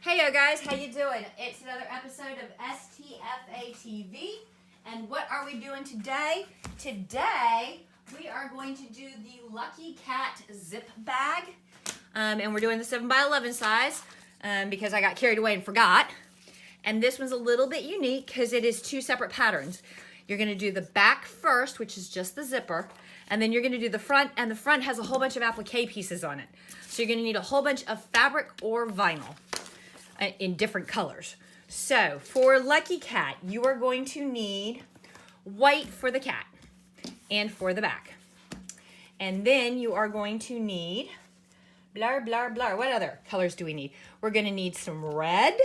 Hey yo guys, how you doing? It's another episode of STFA TV, and what are we doing today? Today we are going to do the Lucky Cat zip bag, and we're doing the 7x11 size because I got carried away and forgot. And this one's a little bit unique because it is two separate patterns. You're going to do the back first, which is just the zipper, and then you're going to do the front, and the front has a whole bunch of applique pieces on it. So you're going to need a whole bunch of fabric or vinyl in different colors. So for Lucky Cat, you are going to need white for the cat and for the back. And then you are going to need blah, blah, blah. What other colors do we need? We're going to need some red,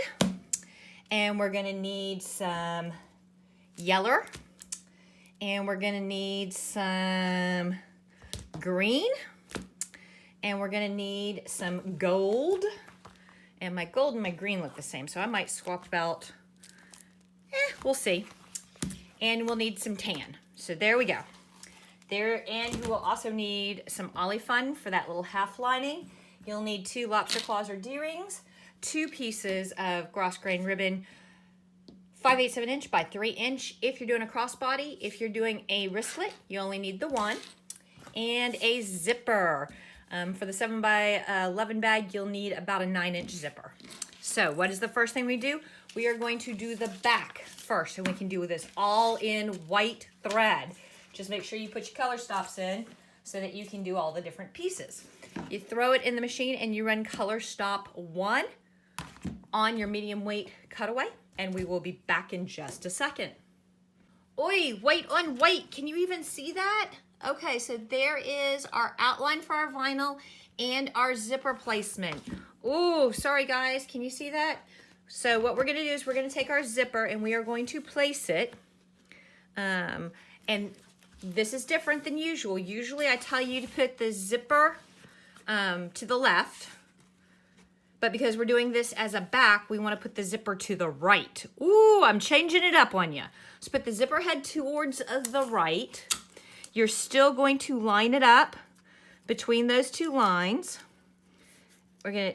and we're going to need some yellow, and we're going to need some green, and we're going to need some gold. And my gold and my green look the same, so I might swap out. We'll see. And we'll need some tan. So there we go. There, and you will also need some olifun for that little half lining. You'll need 2 lobster claws or D-rings, 2 pieces of gross grain ribbon, 5/8 of an inch by 3 inch. If you're doing a crossbody, if you're doing a wristlet, you only need the 1, and a zipper. For the 7x11 bag, you'll need about a 9-inch zipper. So what is the first thing we do? We are going to do the back first, and we can do this all in white thread. Just make sure you put your color stops in so that you can do all the different pieces. You throw it in the machine and you run color stop 1 on your medium weight cutaway, and we will be back in just a second. Oi, white on white, can you even see that? Okay, so there is our outline for our vinyl and our zipper placement. Oh, sorry guys, can you see that? So what we're gonna do is we're gonna take our zipper and we are going to place it. And this is different than usual. Usually I tell you to put the zipper to the left, but because we're doing this as a back, we wanna put the zipper to the right. Ooh, I'm changing it up on you. So put the zipper head towards the right. You're still going to line it up between those 2 lines. We're gonna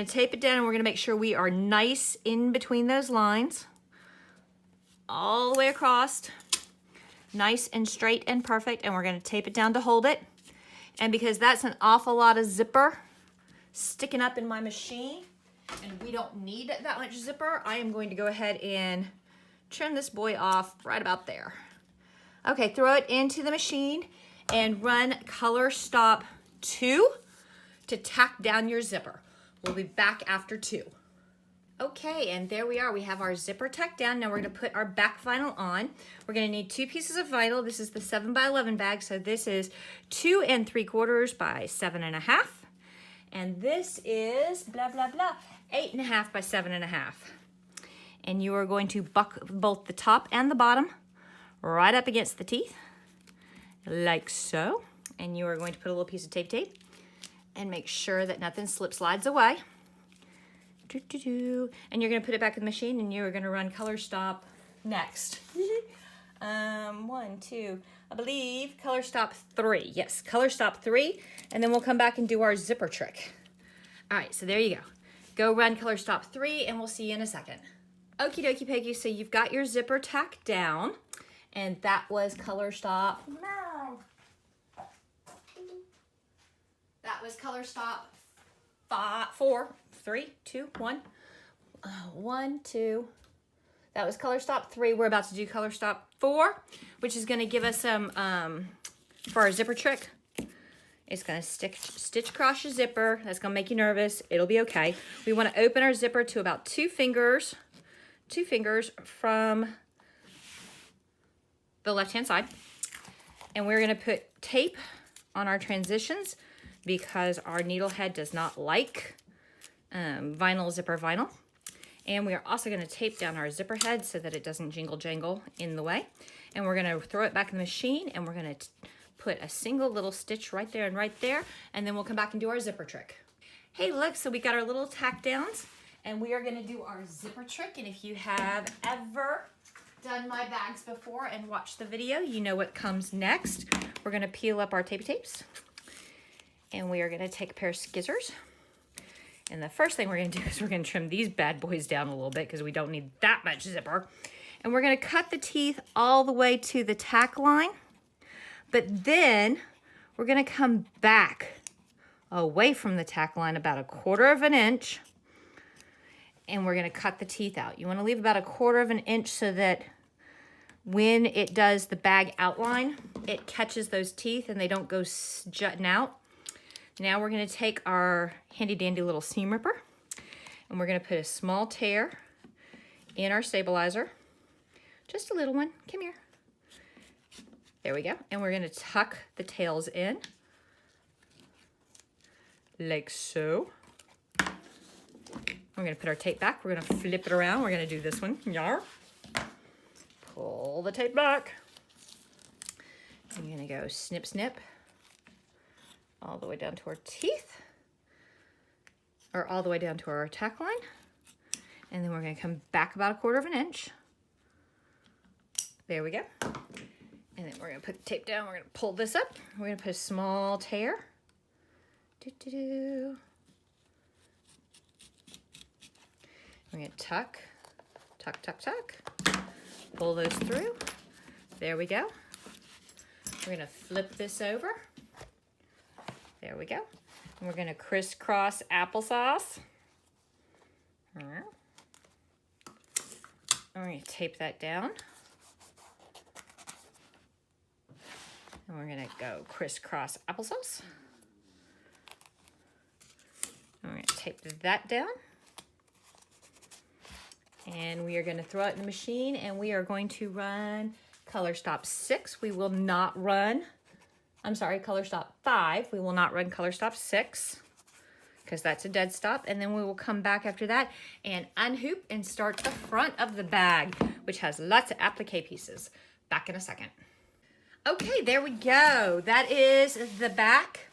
tape it down, and we're gonna make sure we are nice in between those lines. All the way across, nice and straight and perfect, and we're gonna tape it down to hold it. And because that's an awful lot of zipper sticking up in my machine, and we don't need that much zipper, I am going to go ahead and trim this boy off right about there. Okay, throw it into the machine and run color stop 2 to tack down your zipper. We'll be back after 2. Okay, and there we are. We have our zipper tacked down. Now we're gonna put our back vinyl on. We're gonna need 2 pieces of vinyl. This is the 7x11 bag, so this is 2 3/4 by 7.5. And this is blah, blah, blah, 8.5 by 7.5. And you are going to buck both the top and the bottom right up against the teeth, like so. And you are going to put a little piece of tape and make sure that nothing slides away. And you're gonna put it back in the machine, and you're gonna run color stop next. 1, 2, I believe color stop 3. Yes, color stop 3, and then we'll come back and do our zipper trick. All right, so there you go. Go run color stop 3, and we'll see you in a second. Okie dokie Peggy, so you've got your zipper tacked down, and that was color stop. That was color stop 4, 3, 2, 1. 1, 2. That was color stop 3. We're about to do color stop 4, which is going to give us some for our zipper trick. It's going to stitch across your zipper. That's going to make you nervous. It'll be okay. We want to open our zipper to about 2 fingers from the left-hand side, and we're going to put tape on our transitions because our needle head does not like zipper vinyl. And we are also going to tape down our zipper head so that it doesn't jingle jangle in the way. And we're going to throw it back in the machine, and we're going to put a single little stitch right there and right there, and then we'll come back and do our zipper trick. Hey, look, so we got our little tack downs, and we are going to do our zipper trick. And if you have ever done my bags before and watched the video, you know what comes next. We're going to peel up our tapes, and we are going to take a pair of scissors, And the first thing we're gonna do is we're gonna trim these bad boys down a little bit because we don't need that much zipper. And we're gonna cut the teeth all the way to the tack line, but then we're gonna come back away from the tack line about 1/4 of an inch, and we're gonna cut the teeth out. You wanna leave about 1/4 of an inch so that when it does the bag outline, it catches those teeth and they don't go jutting out. Now we're gonna take our handy dandy little seam ripper and we're gonna put a small tear in our stabilizer. Just a little one, come here. There we go. And we're gonna tuck the tails in, like so. We're gonna put our tape back. We're gonna flip it around. We're gonna do this one, yar. Pull the tape back. I'm gonna go snip, snip, all the way down to our teeth, or all the way down to our tack line. And then we're gonna come back about 1/4 of an inch. There we go. And then we're gonna put the tape down. We're gonna pull this up. We're gonna put a small tear. We're gonna tuck, tuck, tuck, tuck. Pull those through. There we go. We're gonna flip this over. There we go. And we're gonna crisscross applesauce. And we're gonna tape that down. And we're gonna go crisscross applesauce. And we're gonna tape that down. And we are gonna throw it in the machine and we are going to run color stop 6. We will not run, I'm sorry, color stop 5. We will not run color stop 6 because that's a dead stop. And then we will come back after that and unhoop and start the front of the bag, which has lots of applique pieces. Back in a second. Okay, there we go. That is the back.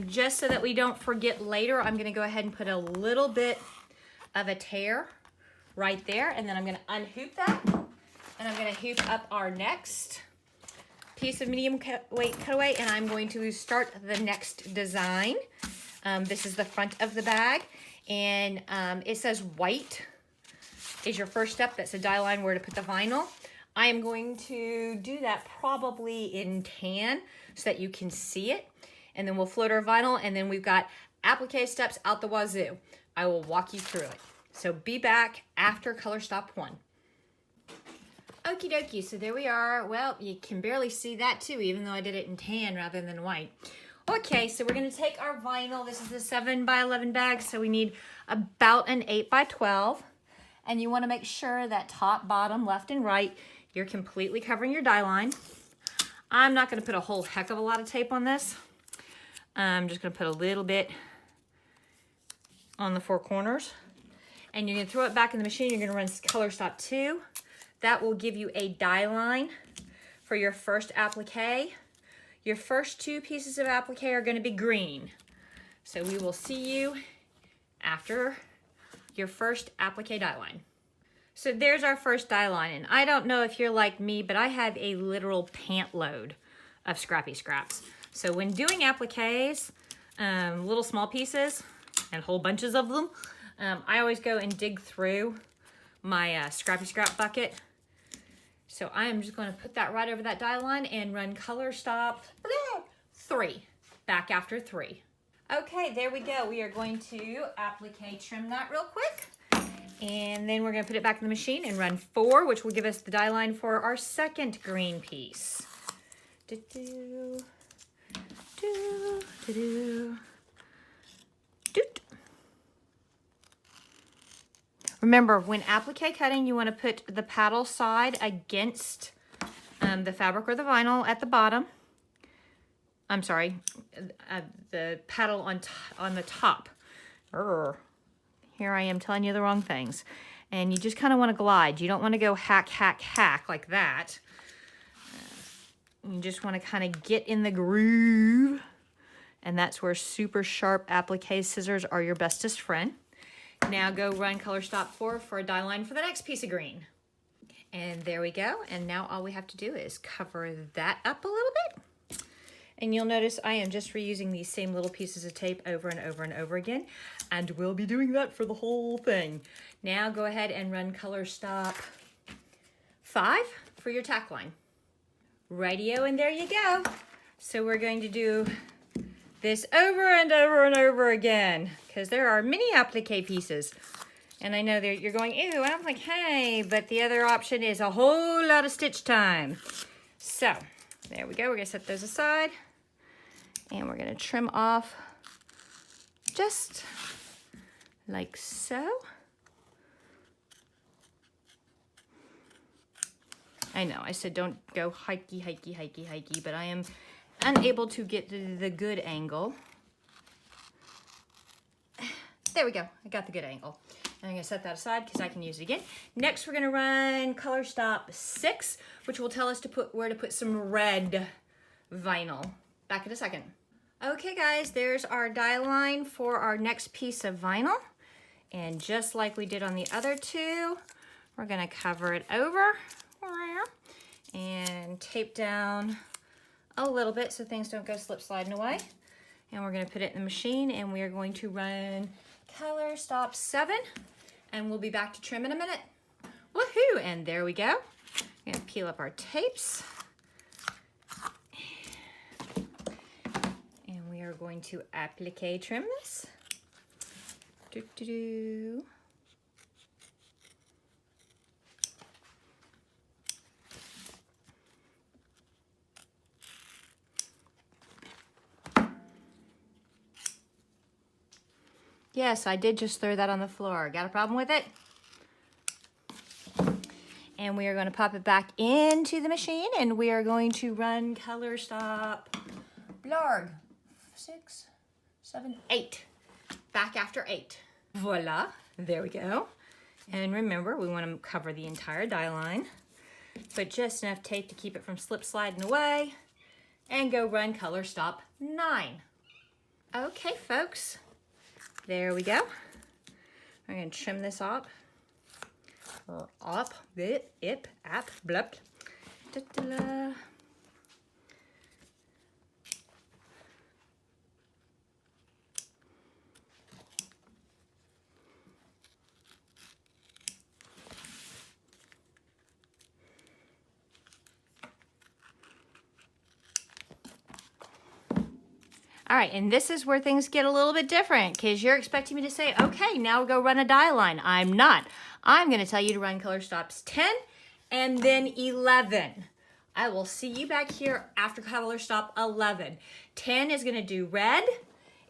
Just so that we don't forget later, I'm gonna go ahead and put a little bit of a tear right there, and then I'm gonna unhoop that, and I'm gonna hoop up our next piece of medium weight cutaway, and I'm going to start the next design. This is the front of the bag, and it says white is your first step. That's a die line where to put the vinyl. I am going to do that probably in tan so that you can see it, and then we'll float our vinyl, and then we've got applique steps out the wazoo. I will walk you through it. So be back after color stop 1. Okie dokie, so there we are. Well, you can barely see that too, even though I did it in tan rather than white. Okay, so we're gonna take our vinyl. This is a 7x11 bag, so we need about an 8x12. And you wanna make sure that top, bottom, left, and right, you're completely covering your die line. I'm not gonna put a whole heck of a lot of tape on this. I'm just gonna put a little bit on the 4 corners. And you're gonna throw it back in the machine. You're gonna run color stop 2. That will give you a die line for your first applique. Your first 2 pieces of applique are gonna be green. So we will see you after your first applique die line. So there's our first die line. And I don't know if you're like me, but I have a literal pant load of scrappy scraps. So when doing appliques, little small pieces and whole bunches of them, I always go and dig through my scrappy scrap bucket. So I am just going to put that right over that die line and run color stop 3, back after 3. Okay, there we go. We are going to applique trim that real quick. And then we're going to put it back in the machine and run 4, which will give us the die line for our second green piece. Do-do, do-do-do. Doot. Remember, when applique cutting, you want to put the paddle side against the fabric or the vinyl at the bottom. I'm sorry, the paddle on the top. Here I am telling you the wrong things. And you just kind of want to glide. You don't want to go hack, hack, hack like that. You just want to kind of get in the groove. And that's where super sharp applique scissors are your bestest friend. Now go run color stop 4 for a die line for the next piece of green. And there we go. And now all we have to do is cover that up a little bit. And you'll notice I am just reusing these same little pieces of tape over and over and over again. And we'll be doing that for the whole thing. Now go ahead and run color stop 5 for your tack line. Radio, and there you go. So we're going to do this over and over and over again because there are many applique pieces. And I know that you're going, ew, and I'm like, hey, but the other option is a whole lot of stitch time. So there we go. We're gonna set those aside and we're gonna trim off just like so. I know, I said don't go hikey, hikey, hikey, hikey, but I am unable to get the good angle. There we go, I got the good angle. And I'm gonna set that aside because I can use it again. Next, we're gonna run color stop 6, which will tell us to where to put some red vinyl. Back in a second. Okay guys, there's our die line for our next piece of vinyl. And just like we did on the other two, we're gonna cover it over and tape down a little bit so things don't go slip sliding away. And we're gonna put it in the machine and we are going to run color stop 7 and we'll be back to trim in a minute. Woohoo, and there we go. I'm gonna peel up our tapes. And we are going to applique trim this. Doo-doo-doo. Yes, I did just throw that on the floor. Got a problem with it? And we are going to pop it back into the machine and we are going to run color stop blarg 6, 7, 8. Back after 8. Voila, there we go. And remember, we want to cover the entire die line, but just enough tape to keep it from slip sliding away, and go run color stop 9. Okay, folks. There we go. I'm going to trim this up. Up, bit, ip, ap, blup. Da-da-da. All right, and this is where things get a little bit different because you're expecting me to say, okay, now go run a die line. I'm not. I'm gonna tell you to run color stops 10 and then 11. I will see you back here after color stop 11. 10 is gonna do red.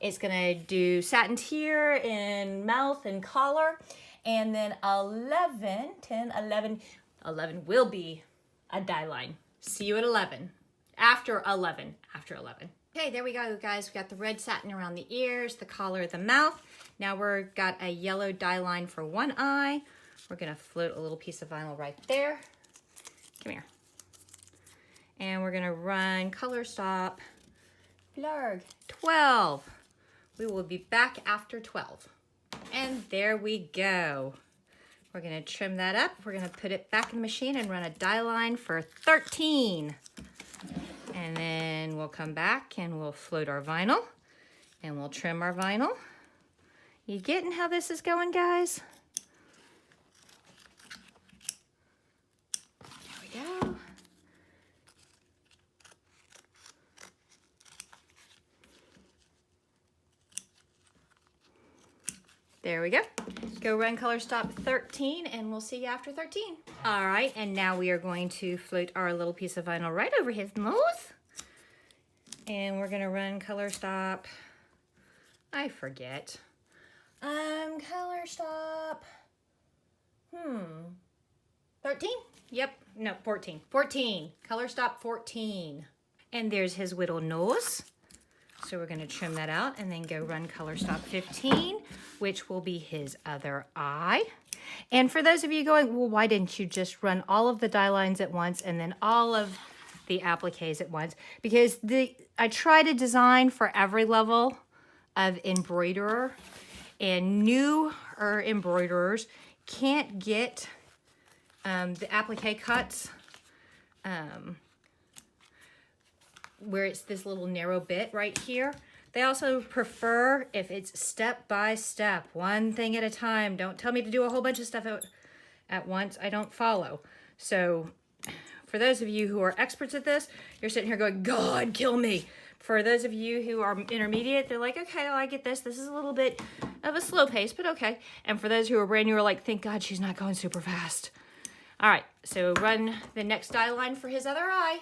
It's gonna do satin tear in mouth and collar. And then 11, 10, 11, 11 will be a die line. See you at 11. After 11, after 11. Okay, there we go, guys. We got the red satin around the ears, the collar, the mouth. Now we're got a yellow die line for one eye. We're gonna float a little piece of vinyl right there. Come here. And we're gonna run color stop blarg 12. We will be back after 12. And there we go. We're gonna trim that up. We're gonna put it back in the machine and run a die line for 13. And then we'll come back and we'll float our vinyl and we'll trim our vinyl. You getting how this is going, guys? There we go. There we go. Go run color stop 13 and we'll see you after 13. All right, and now we are going to float our little piece of vinyl right over his nose. And we're gonna run color stop, I forget. Color stop, 13? Yep, no, 14. 14, color stop 14. And there's his little nose. So we're gonna trim that out and then go run color stop 15, which will be his other eye. And for those of you going, well, why didn't you just run all of the die lines at once and then all of the appliques at once? Because I try to design for every level of embroiderer, and newer embroiderers can't get the applique cuts where it's this little narrow bit right here. They also prefer if it's step by step, one thing at a time. Don't tell me to do a whole bunch of stuff at once. I don't follow. So for those of you who are experts at this, you're sitting here going, God, kill me. For those of you who are intermediate, they're like, okay, oh, I get this. This is a little bit of a slow pace, but okay. And for those who are brand new, are like, thank God she's not going super fast. All right, so run the next dye line for his other eye.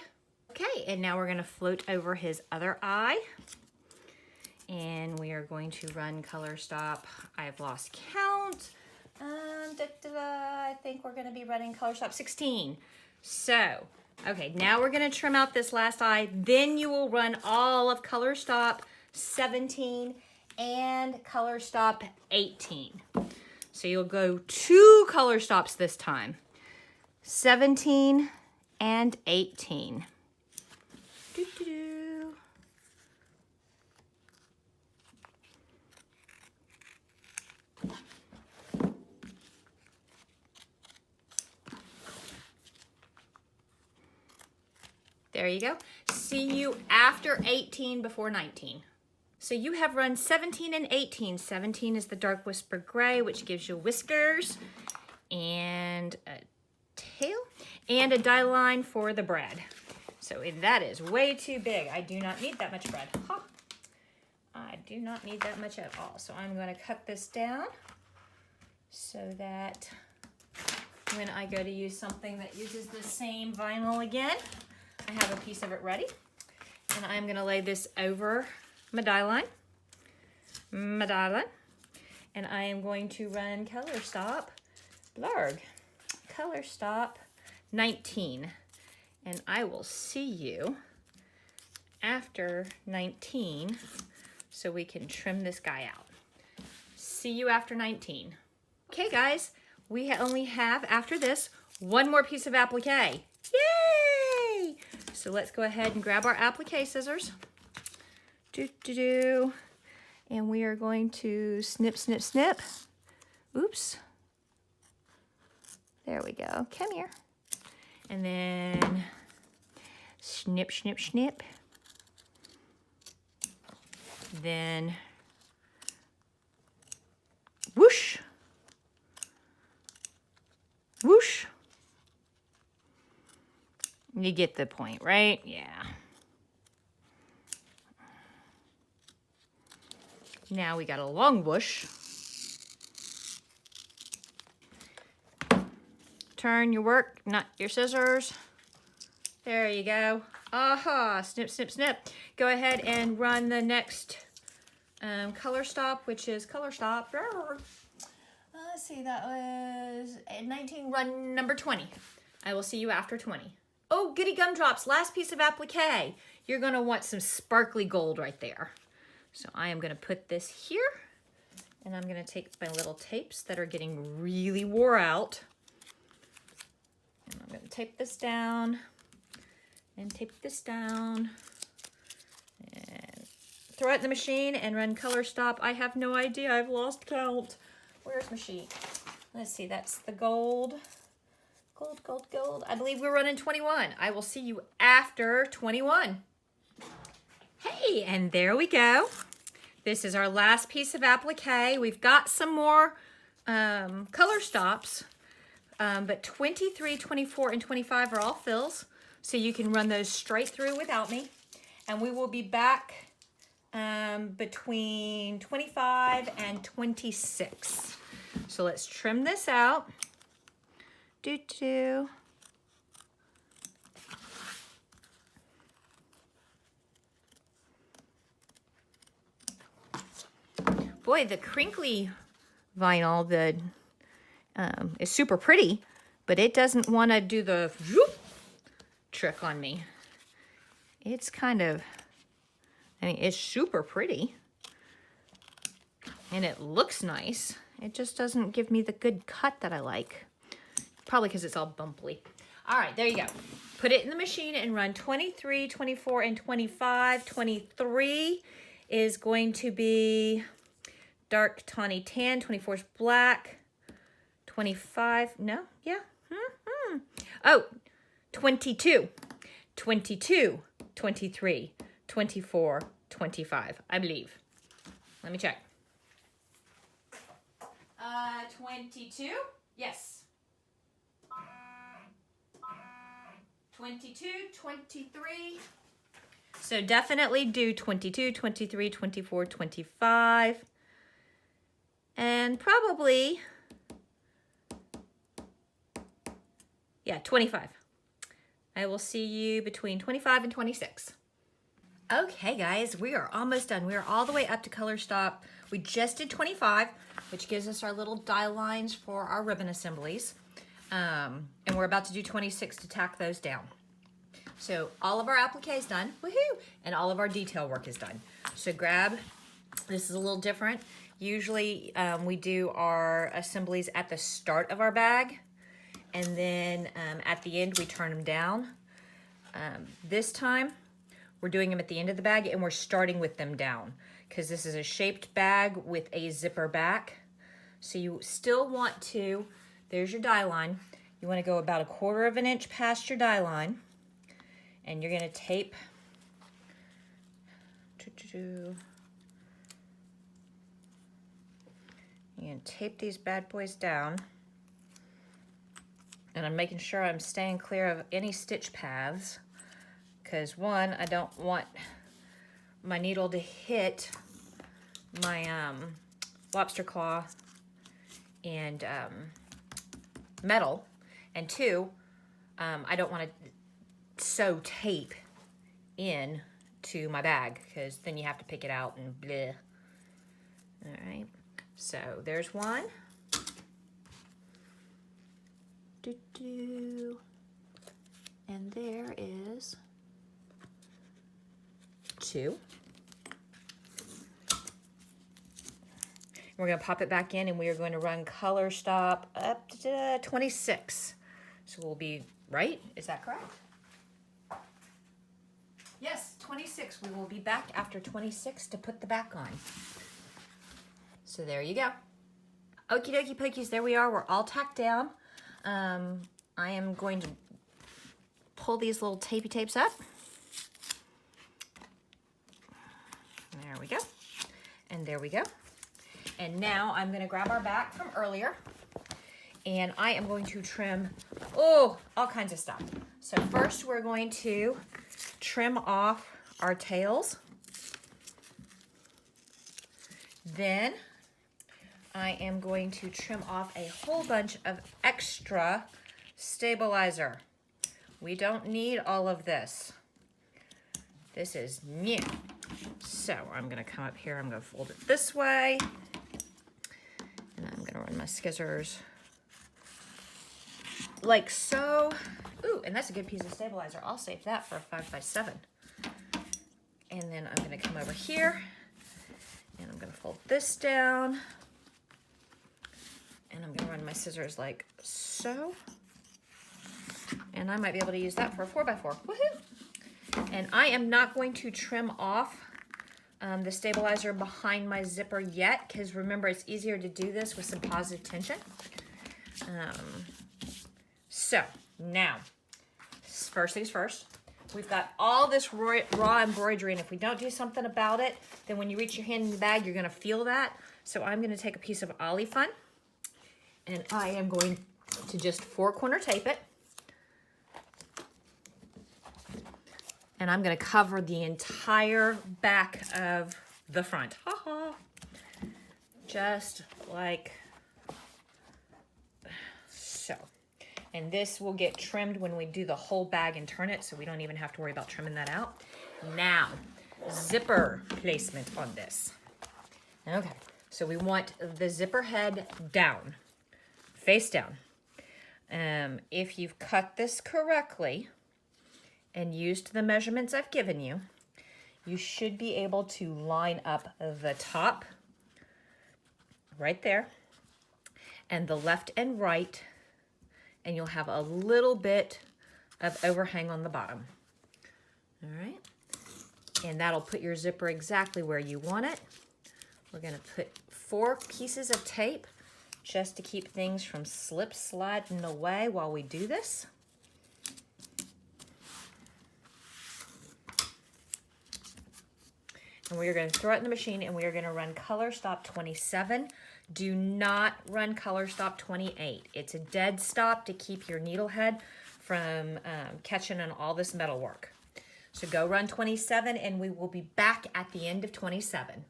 Okay, and now we're gonna float over his other eye. And we are going to run color stop. I've lost count. I think we're gonna be running color stop 16. So, okay, now we're gonna trim out this last eye. Then you will run all of color stop 17 and color stop 18. So you'll go 2 color stops this time. 17 and 18. Doo-doo-doo. There you go. See you after 18 before 19. So you have run 17 and 18. 17 is the dark whisper gray, which gives you whiskers and a tail and a dye line for the bread. So that is way too big. I do not need that much bread. Huh. I do not need that much at all. So I'm going to cut this down so that when I go to use something that uses the same vinyl again, I have a piece of it ready. And I'm gonna lay this over my dye line. And I am going to run color stop, blurg, color stop 19. And I will see you after 19 so we can trim this guy out. See you after 19. Okay guys, we only have after this one more piece of applique. Yay! So let's go ahead and grab our applique scissors. And we are going to snip, snip, snip. Oops. There we go. Come here. And then snip, snip, snip. Then whoosh. Whoosh. You get the point, right? Yeah. Now we got a long whoosh. Turn your work, not your scissors. There you go. Aha, snip, snip, snip. Go ahead and run the next color stop, which is color stop. Let's see, that was 19, run number 20. I will see you after 20. Oh, goody gumdrops, last piece of applique. You're gonna want some sparkly gold right there. So I am gonna put this here, and I'm gonna take my little tapes that are getting really wore out. And I'm gonna tape this down, and tape this down, and throw it in the machine and run color stop. I have no idea, I've lost count. Where's my sheet? Let's see, that's the gold. Gold, gold, gold. I believe we're running 21. I will see you after 21. Hey, and there we go. This is our last piece of applique. We've got some more color stops, but 23, 24, and 25 are all fills, so you can run those straight through without me. And we will be back between 25 and 26. So let's trim this out. Boy, the crinkly vinyl is super pretty, but it doesn't want to do the whoop trick on me. It's kind of, I mean, it's super pretty, and it looks nice. It just doesn't give me the good cut that I like. Probably because it's all bumpy. All right, there you go. Put it in the machine and run 23, 24, and 25. 23 is going to be dark tawny tan. 24 is black. 25, no, yeah. Oh, 22. 22 23, 24, 25, I believe. Let me check. 22, yes. 22, 23. So definitely do 22, 23, 24, 25. And probably, yeah, 25. I will see you between 25 and 26. Okay, guys, we are almost done. We are all the way up to color stop. We just did 25, which gives us our little die lines for our ribbon assemblies. And we're about to do 26 to tack those down. So all of our applique is done, woohoo, and all of our detail work is done. So grab, this is a little different. Usually we do our assemblies at the start of our bag, and then at the end we turn them down. This time we're doing them at the end of the bag, and we're starting with them down because this is a shaped bag with a zipper back. So you still want to, there's your die line. You want to go about 1/4 of an inch past your die line, and you're going to tape. You're going to tape these bad boys down. And I'm making sure I'm staying clear of any stitch paths, because one, I don't want my needle to hit my lobster claw and metal, and two, I don't want to sew tape in to my bag, because then you have to pick it out and bleh. All right, so there's one. And there is 2. We're going to pop it back in, and we are going to run color stop up to 26. So we'll be right. Is that correct? Yes, 26. We will be back after 26 to put the back on. So there you go. Okie dokie pokies, there we are. We're all tacked down. I am going to pull these little tapey tapes up. There we go. And there we go. And now I'm going to grab our back from earlier, and I am going to trim, all kinds of stuff. So first we're going to trim off our tails. Then I am going to trim off a whole bunch of extra stabilizer. We don't need all of this. This is new. So I'm going to come up here, I'm going to fold it this way, and I'm going to run my scissors like so. Ooh, and that's a good piece of stabilizer. I'll save that for a 5x7. And then I'm going to come over here, and I'm going to fold this down, and I'm going to run my scissors like so. And I might be able to use that for a 4x4. Woohoo! And I am not going to trim off the stabilizer behind my zipper yet, because remember, it's easier to do this with some positive tension. So now, first things first, we've got all this raw embroidery, and if we don't do something about it, then when you reach your hand in the bag, you're going to feel that. So I'm going to take a piece of Ollie Fun, and I am going to just 4-corner tape it. And I'm going to cover the entire back of the front. Just like so. And this will get trimmed when we do the whole bag and turn it, so we don't even have to worry about trimming that out. Now, zipper placement on this. Okay, so we want the zipper head down, face down. If you've cut this correctly and used the measurements I've given you, you should be able to line up the top right there and the left and right, and you'll have a little bit of overhang on the bottom. All right, and that'll put your zipper exactly where you want it. We're going to put 4 pieces of tape just to keep things from sliding away while we do this. And we are going to throw it in the machine, and we are going to run color stop 27. Do not run color stop 28. It's a dead stop to keep your needle head from catching on all this metal work. So go run 27, and we will be back at the end of 27.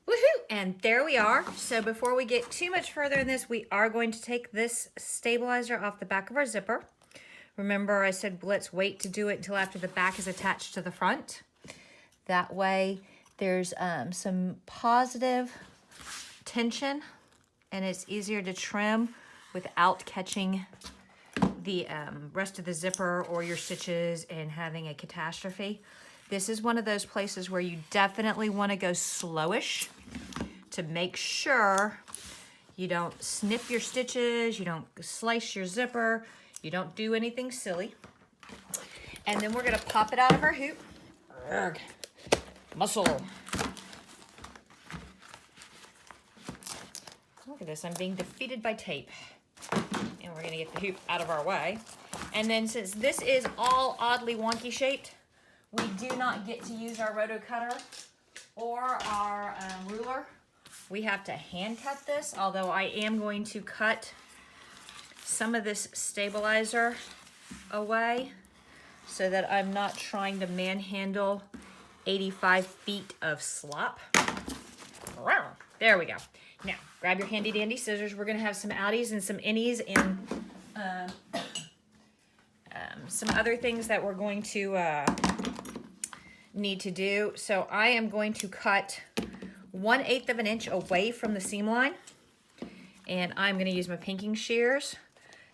Woohoo! And there we are. So before we get too much further in this, we are going to take this stabilizer off the back of our zipper. Remember, I said let's wait to do it until after the back is attached to the front. That way there's some positive tension, and it's easier to trim without catching the rest of the zipper or your stitches and having a catastrophe. This is one of those places where you definitely want to go slowish to make sure you don't snip your stitches, you don't slice your zipper, you don't do anything silly. And then we're going to pop it out of our hoop. Urgh. Muscle. Look at this, I'm being defeated by tape. And we're going to get the hoop out of our way. And then since this is all oddly wonky shaped, we do not get to use our roto cutter or our ruler. We have to hand cut this, although I am going to cut some of this stabilizer away so that I'm not trying to manhandle 85 feet of slop. There we go. Now, grab your handy dandy scissors. We're gonna have some outies and some innies and some other things that we're going to need to do. So I am going to cut 1/8 of an inch away from the seam line, and I'm going to use my pinking shears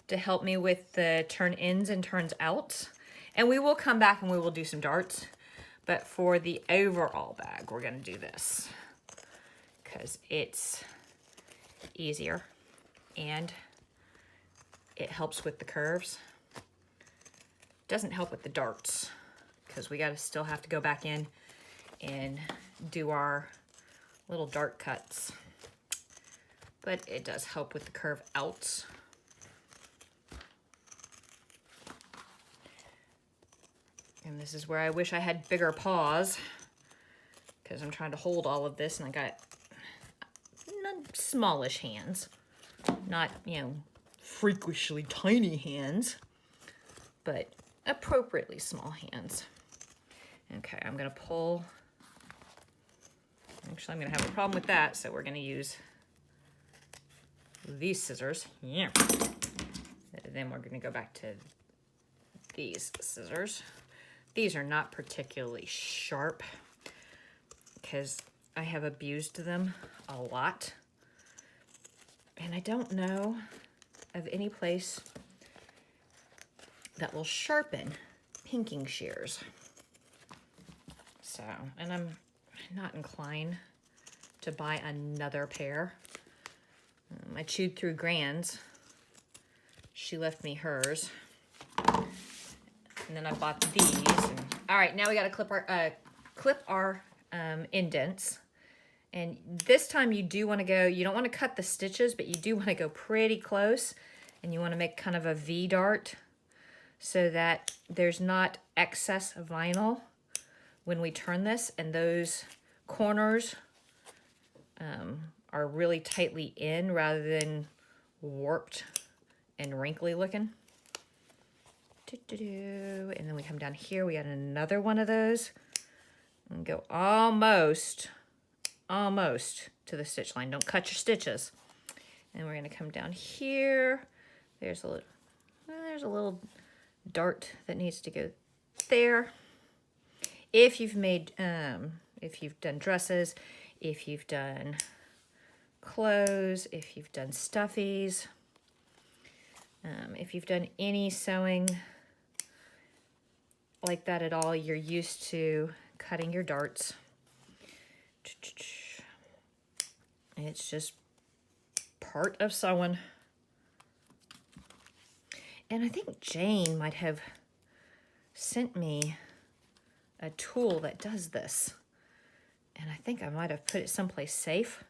to help me with the turn ins and turns outs. And we will come back and we will do some darts, but for the overall bag we're going to do this because it's easier and it helps with the curves. Doesn't help with the darts because we still have to go back in and do our little dart cuts, but it does help with the curve outs. And this is where I wish I had bigger paws because I'm trying to hold all of this and I got smallish hands, not, you know, freakishly tiny hands, but appropriately small hands. Okay, I'm gonna pull. Actually, I'm gonna have a problem with that, so we're gonna use these scissors. Yeah. Then we're gonna go back to these scissors. These are not particularly sharp because I have abused them a lot. And I don't know of any place that will sharpen pinking shears. So, and I'm not inclined to buy another pair. I chewed through Gran's. She left me hers. And then I bought these. And, all right, now we got to clip our indents. And this time you do want to go, you don't want to cut the stitches, but you do want to go pretty close. And you want to make kind of a V dart so that there's not excess vinyl when we turn this. And those corners are really tightly in rather than warped and wrinkly looking. And then we come down here, we got another one of those and go almost to the stitch line. Don't cut your stitches. And we're going to come down here. There's a little dart that needs to go there. If you've made if you've done dresses, if you've done clothes, if you've done stuffies, if you've done any sewing like that at all, you're used to cutting your darts. It's just part of sewing. And I think Jane might have sent me a tool that does this. And I think I might have put it someplace safe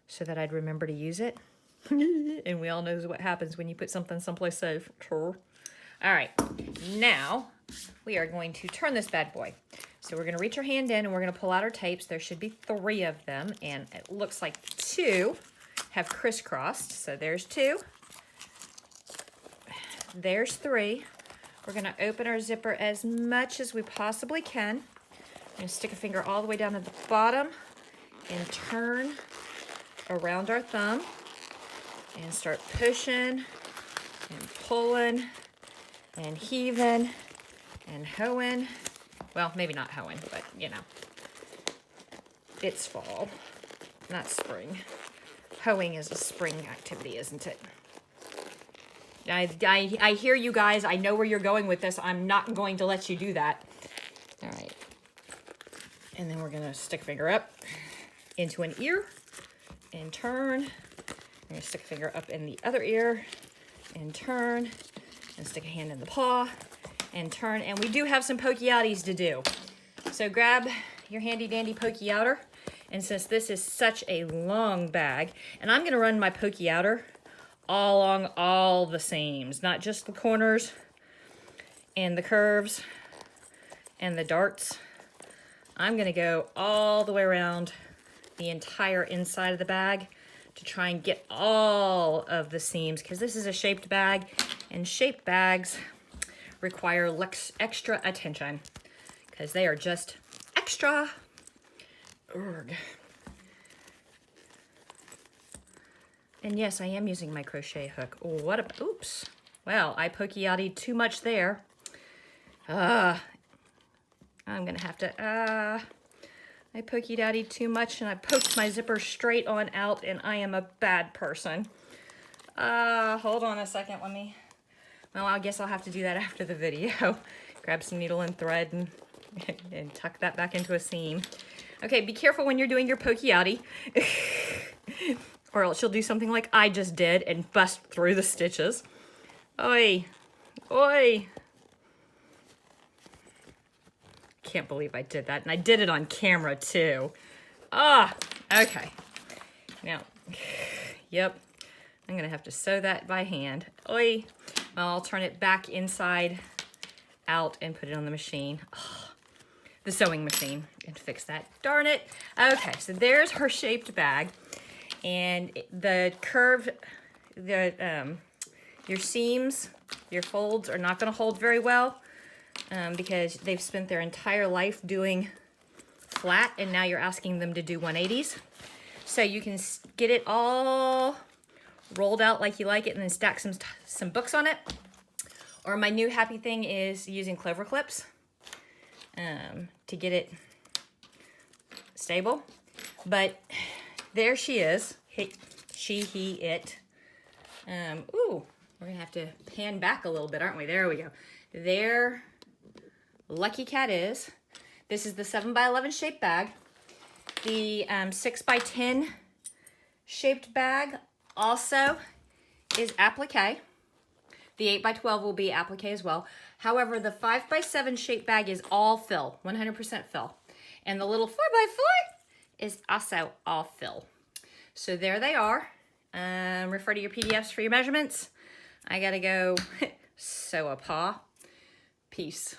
so that I'd remember to use it. And we all know what happens when you put something someplace safe. All right, now we are going to turn this bad boy. So we're gonna reach our hand in and we're gonna pull out our tapes. There should be 3 of them, and it looks like 2 have crisscrossed. So there's 2, there's 3. We're gonna open our zipper as much as we possibly can. I'm gonna stick a finger all the way down at the bottom and turn around our thumb and start pushing and pulling and heaving and hoeing. Well, maybe not hoeing, but you know, it's fall, not spring. Hoeing is a spring activity, isn't it? I hear you guys. I know where you're going with this. I'm not going to let you do that. All right. And then we're gonna stick a finger up into an ear and turn. I'm gonna stick a finger up in the other ear and turn, and stick a hand in the paw and turn. And we do have some pokey outies to do. So grab your handy dandy pokey outer. And since this is such a long bag, and I'm gonna run my pokey outer all along all the seams, not just the corners and the curves and the darts. I'm gonna go all the way around the entire inside of the bag to try and get all of the seams, because this is a shaped bag, and shaped bags require extra attention because they are just extra. Urgh. And yes, I am using my crochet hook. Oops. Well, I pokey-outed too much there. I'm gonna have to, I pokey-outed too much and I poked my zipper straight on out, and I am a bad person. Hold on a second, well, I guess I'll have to do that after the video. Grab some needle and thread and tuck that back into a seam. Okay, be careful when you're doing your pokey-outy, or else you'll do something like I just did and bust through the stitches. Oi, oi. Can't believe I did that, and I did it on camera too. Okay. Now, yep, I'm gonna have to sew that by hand. Oi. Well, I'll turn it back inside out and put it on the machine. The sewing machine, and fix that. Darn it. Okay, so there's her shaped bag, and the curve, your seams, your folds are not gonna hold very well. Because they've spent their entire life doing flat, and now you're asking them to do 180s. So you can get it all rolled out like you like it and then stack some books on it. Or my new happy thing is using clover clips to get it stable. But there she is. She, he, it. Ooh, we're gonna have to pan back a little bit, aren't we? There we go. There Lucky Cat is. This is the 7x11 shaped bag. The 6x10 shaped bag also is applique. The 8x12 will be applique as well. However, the 5x7 shaped bag is all fill, 100% fill. And the little 4x4 is also all fill. So there they are. Refer to your PDFs for your measurements. I gotta go sew a paw. Peace.